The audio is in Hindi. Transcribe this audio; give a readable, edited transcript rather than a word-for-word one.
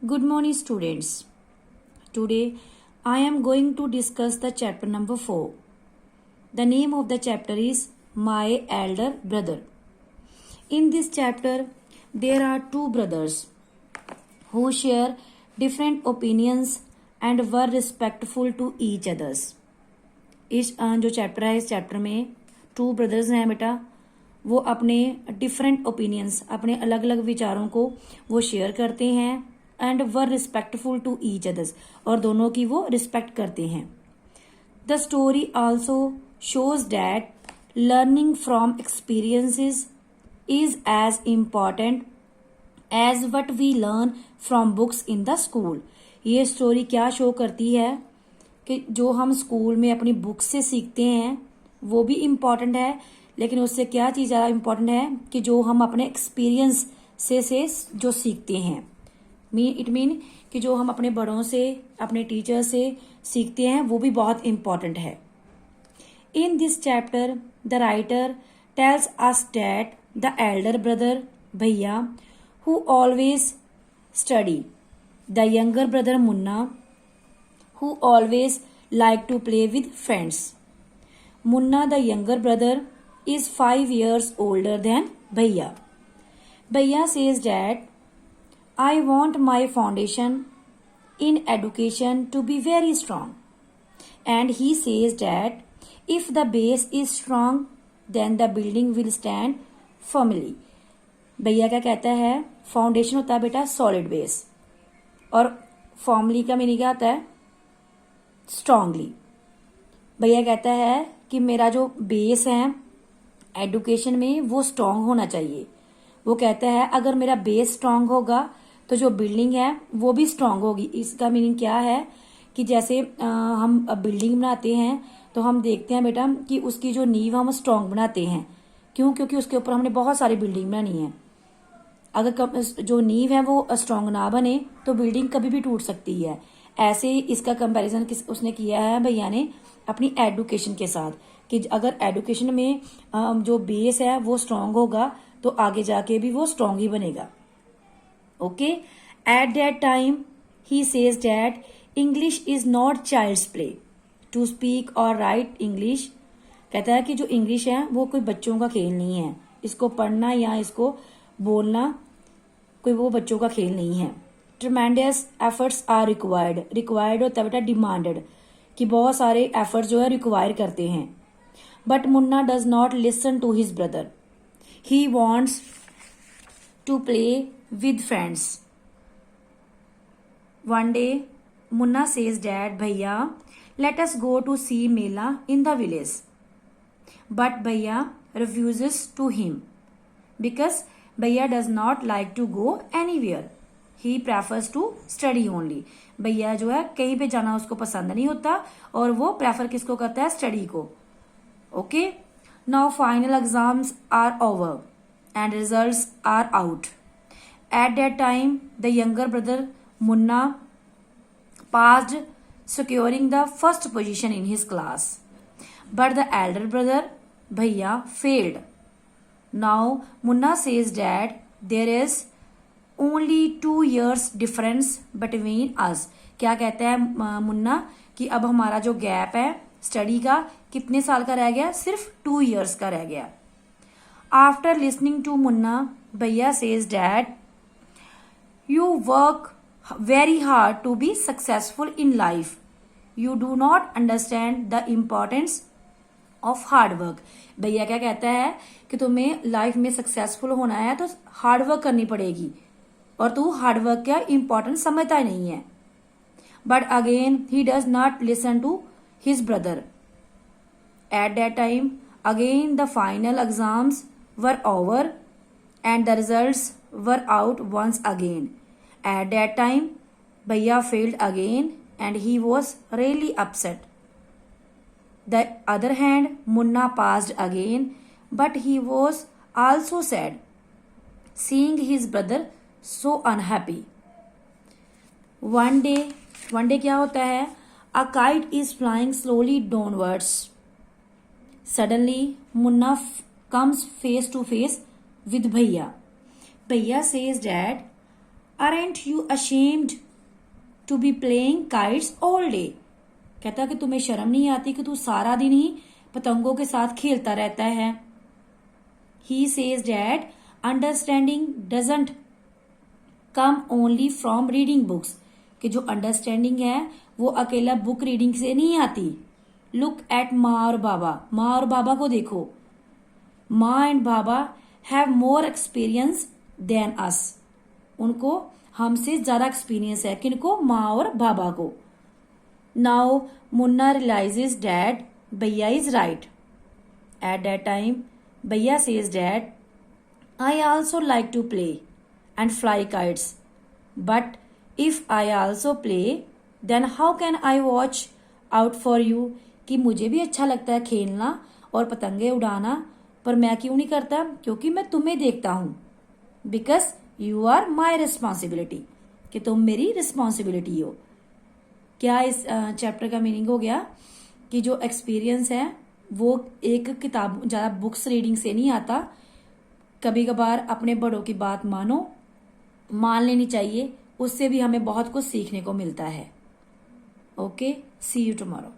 Good morning, students. Today I am going to discuss the chapter number 4. The name of the chapter is My Elder Brother. In this chapter, there are two brothers who share different opinions and were respectful to each others. इस जो चैप्टर है, इस चैप्टर में टू ब्रदर्स हैं बेटा. वो अपने डिफरेंट ओपिनियंस, अपने अलग अलग विचारों को वो शेयर करते हैं and were respectful to each others, और दोनों की वो रिस्पेक्ट करते हैं. The story also shows that learning from experiences is as important as what we learn from books in the school. ये स्टोरी क्या शो करती है कि जो हम स्कूल में अपनी बुक से सीखते हैं वो भी इम्पॉर्टेंट है, लेकिन उससे क्या चीज़ ज़्यादा इम्पॉर्टेंट है कि जो हम अपने एक्सपीरियंस से जो सीखते हैं. इट मीन कि जो हम अपने बड़ों से, अपने टीचर से सीखते हैं वो भी बहुत इम्पॉर्टेंट है. In this chapter the writer tells us that the elder brother Bhaiya who always study, the younger brother Munna who always like to play with friends. Munna, the younger brother, is 5 years older than Bhaiya. Bhaiya says that I want my foundation in education to be very strong. And he says that if the base is strong, then the building will stand firmly. भैया क्या कहता है? फाउंडेशन होता है बेटा सॉलिड बेस, और फॉर्मली का मीनिंग क्या होता है? स्ट्रांगली. भैया कहता है कि मेरा जो बेस है एडुकेशन में वो स्ट्रांग होना चाहिए. वो कहता है अगर मेरा बेस स्ट्रांग होगा तो जो बिल्डिंग है वो भी स्ट्रांग होगी. इसका मीनिंग क्या है कि जैसे हम बिल्डिंग बनाते हैं तो हम देखते हैं बेटा कि उसकी जो नींव हम स्ट्रांग बनाते हैं. क्यों? क्योंकि उसके ऊपर हमने बहुत सारी बिल्डिंग बनानी है. अगर जो नींव है वो स्ट्रांग ना बने तो बिल्डिंग कभी भी टूट सकती है. ऐसे इसका कंपैरिजन उसने किया है भैया ने अपनी एडुकेशन के साथ कि अगर एडुकेशन में जो बेस है वो स्ट्रांग होगा तो आगे जाके भी वो स्ट्रांग ही बनेगा. Okay. At that time he says that English is not child's play. To speak or write English, कहता है कि जो इंग्लिश है वो कोई बच्चों का खेल नहीं है. इसको पढ़ना या इसको बोलना कोई वो बच्चों का खेल नहीं है. ट्रमेंडस एफर्ट्स आर रिक्वायर्ड होता है बेटा डिमांडेड, कि बहुत सारे एफर्ट्स जो है रिक्वायर करते हैं. But Munna does not listen to his brother. He wants to play with friends. One day Munna says that Bhaiya let us go to see mela in the village. But Bhaiya refuses to him because Bhaiya does not like to go anywhere. He prefers to study only. Bhaiya जो है कहीं पे जाना उसको पसंद नहीं होता और वो प्रेफर किसको करता है? स्टडी को. Okay. Now final exams are over and results are out. At that time the younger brother Munna passed, securing the first position in his class. But the elder brother Bhaiya failed. Now Munna says that there is only 2 years difference between us. क्या कहता है मुन्ना कि अब हमारा जो गैप है स्टडी का कितने साल का रह गया? सिर्फ 2 years का रह गया. After listening to Munna, Bhaiya says that you work very hard to be successful in life. You do not understand the importance of hard work. भैया क्या कहता है कि तुम्हें लाइफ में सक्सेसफुल होना है तो हार्ड वर्क करनी पड़ेगी, और तू हार्ड वर्क का इम्पोर्टेंस समझता ही नहीं है. But again he does not listen to his brother. At that time again the final exams were over and the results were out once again. At that time, Bhaiya failed again and he was really upset. The other hand, Munna passed again, but he was also sad, seeing his brother so unhappy. One day क्या होता है? A kite is flying slowly downwards. Suddenly, Munna comes face to face with Bhaiya. Bhaiya says that Aren't you ashamed to be playing kites all day? कहता कि तुम्हें शर्म नहीं आती कि तू सारा दिन ही पतंगों के साथ खेलता रहता है. He says that understanding doesn't come only from reading books. कि जो अंडरस्टैंडिंग है वो अकेला बुक रीडिंग से नहीं आती. लुक एट माँ और बाबा. माँ और बाबा को देखो. माँ and Baba have more experience than us. उनको हमसे ज्यादा एक्सपीरियंस है. किनको? माँ और बाबा को. Now Munna realizes that Bhaiya is right. At that time Bhaiya says that I also like to play and fly kites, but if I also play then how can I watch out for you. कि मुझे भी अच्छा लगता है खेलना और पतंगे उड़ाना, पर मैं क्यों नहीं करता? क्योंकि मैं तुम्हें देखता हूं. Because you are my responsibility. कि तुम मेरी रिस्पॉन्सिबिलिटी हो. क्या इस चैप्टर का मीनिंग हो गया कि जो एक्सपीरियंस है वो एक किताब ज्यादा बुक्स रीडिंग से नहीं आता. कभी कभार अपने बड़ों की बात मान लेनी चाहिए. उससे भी हमें बहुत कुछ सीखने को मिलता है. Okay, see you tomorrow.